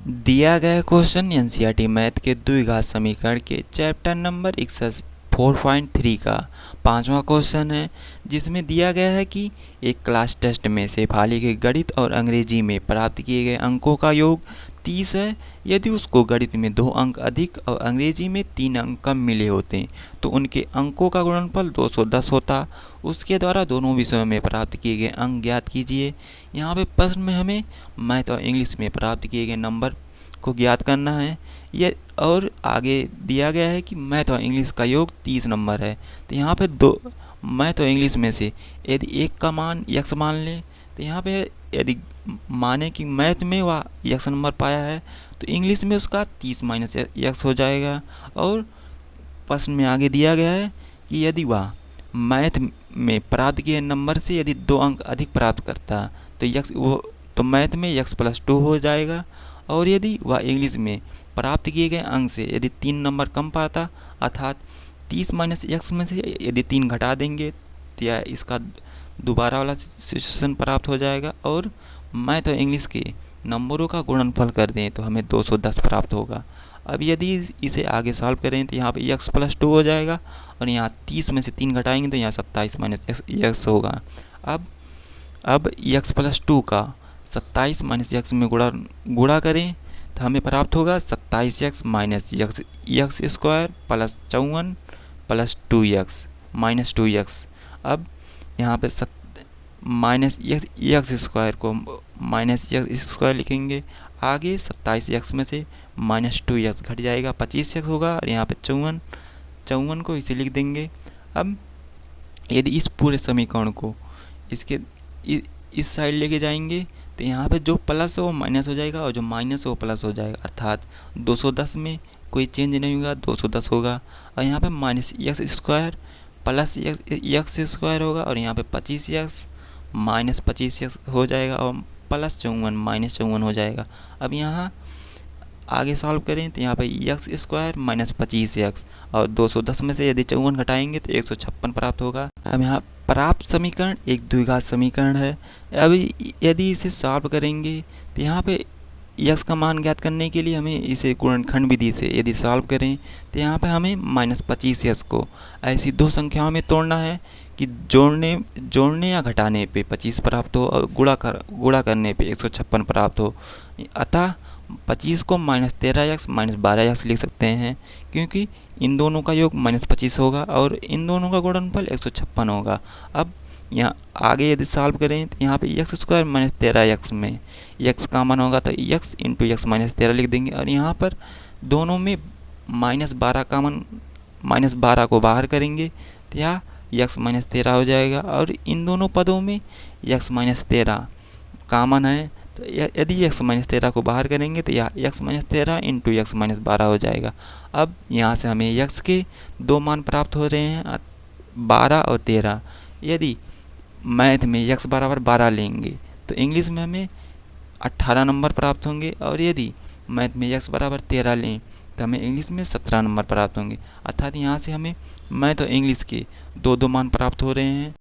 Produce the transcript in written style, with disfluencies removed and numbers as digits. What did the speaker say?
दिया गया question NCERT math के द्विघात समीकरण के चैप्टर नंबर 4.3 का पांचवा क्वेश्चन है, जिसमें दिया गया है कि एक क्लास टेस्ट में शेफाली के गणित और अंग्रेजी में प्राप्त किए गए अंकों का योग 30 है। यदि उसको गणित में 2 अंक अधिक और अंग्रेजी में 3 अंक कम मिले होते तो उनके अंकों का गुणनफल 210 होता। उसके द्वारा दोनों विषयों में प्राप्त किए गए अंक ज्ञात कीजिए। यहाँ पे प्रश्न में हमें मैथ और इंग्लिश में प्राप्त किए गए नंबर को ज्ञात करना है। ये और आगे दिया गया है कि मैथ और इंग्लिश का योग 30 नंबर है। तो यहाँ पे दो मैथ और इंग्लिश में से यदि एक का मान यक्स मान लें तो यहाँ पे यदि माने कि मैथ में वह यक्स नंबर पाया है तो इंग्लिश में उसका 30 माइनस यक्स हो जाएगा। और प्रश्न में आगे दिया गया है कि यदि वह मैथ में प्राप्त किए नंबर से यदि 2 अंक अधिक प्राप्त करता तो यक्स वो तो मैथ में यक्स प्लस 2 हो जाएगा। और यदि वह इंग्लिश में प्राप्त किए गए अंक से यदि 3 नंबर कम पाता अर्थात 30 माइनस यक्स में से यदि 3 घटा देंगे तो यह इसका दोबारा वाला सिचुएशन प्राप्त हो जाएगा। और मैथ और इंग्लिश के नंबरों का गुणनफल कर दें तो हमें 210 प्राप्त होगा। अब यदि इसे आगे सॉल्व करें तो यहाँ पे यक्स प्लस 2 हो जाएगा और यहाँ 30 में से 3 घटाएंगे तो यहाँ 27 माइनस यक्स होगा। अब यक्स प्लस 2 का 27 माइनस यक्स में गुणा करें तो हमें प्राप्त होगा 27 x minus x square plus 54 plus 2 x minus 2 x. अब यहाँ पे माइनस यक्स स्क्वायर को माइनस यक्स स्क्वायर लिखेंगे। आगे 27 यक्स में से माइनस 2 यक्स घट जाएगा, 25 यक्स होगा और यहाँ पे 54 को इसे लिख देंगे। अब यदि इस पूरे समीकरण को इसके इस साइड लेके जाएंगे तो यहाँ पे जो प्लस है वो माइनस हो जाएगा और जो माइनस है वो प्लस हो जाएगा, अर्थात 210 में कोई चेंज नहीं होगा, 210 होगा। और यहाँ पे minus x square plus x square होगा और यहाँ पे 25 यक्स माइनस 25 यक्स हो जाएगा और प्लस 54 माइनस 54 हो जाएगा। अब यहाँ आगे सॉल्व करें तो यहाँ पे यक्स स्क्वायर माइनस 25 यक्स और 210 में से यदि 54 घटाएंगे तो 156 प्राप्त होगा। अब यहाँ प्राप्त समीकरण एक द्विघात समीकरण है। अभी यदि इसे सॉल्व करेंगे तो यहाँ पे यक्स का मान ज्ञात करने के लिए हमें इसे गुणनखंड विधि से यदि सॉल्व करें तो यहाँ पे हमें माइनस 25 यक्स को ऐसी दो संख्याओं में तोड़ना है कि जोड़ने या घटाने पे 25 प्राप्त हो और गुणा करने पे 156 प्राप्त हो। अतः 25 को माइनस 13 यक्स माइनस 12 यक्स लिख सकते हैं, क्योंकि इन दोनों का योग माइनस 25 होगा और इन दोनों का गुणनफल 156 होगा। अब यहाँ आगे यदि सॉल्व करें तो यहाँ पे यक्स स्क्वायर माइनस 13 यक्स में यक्स का मान होगा तो यक्स इंटू यक्स माइनस 13 लिख देंगे। और यहाँ पर दोनों में माइनस 12 का मान माइनस 12 को बाहर करेंगे तो यह यक्स माइनस 13 हो जाएगा। और इन दोनों पदों में यक्स माइनस 13 कॉमन है तो यदि यक्स माइनस 13 को बाहर करेंगे तो यह x minus 13 into x minus 12 हो जाएगा। अब यहाँ से हमें यक्स के दो मान प्राप्त हो रहे हैं 12 और 13। यदि मैथ में यक्स बराबर 12 लेंगे तो इंग्लिश में हमें 18 नंबर प्राप्त होंगे और यदि मैथ में यक्स बराबर 13 लें तो हमें इंग्लिश में 17 नंबर प्राप्त होंगे। अर्थात यहाँ से हमें मैथ और इंग्लिश के दो मान प्राप्त हो रहे हैं।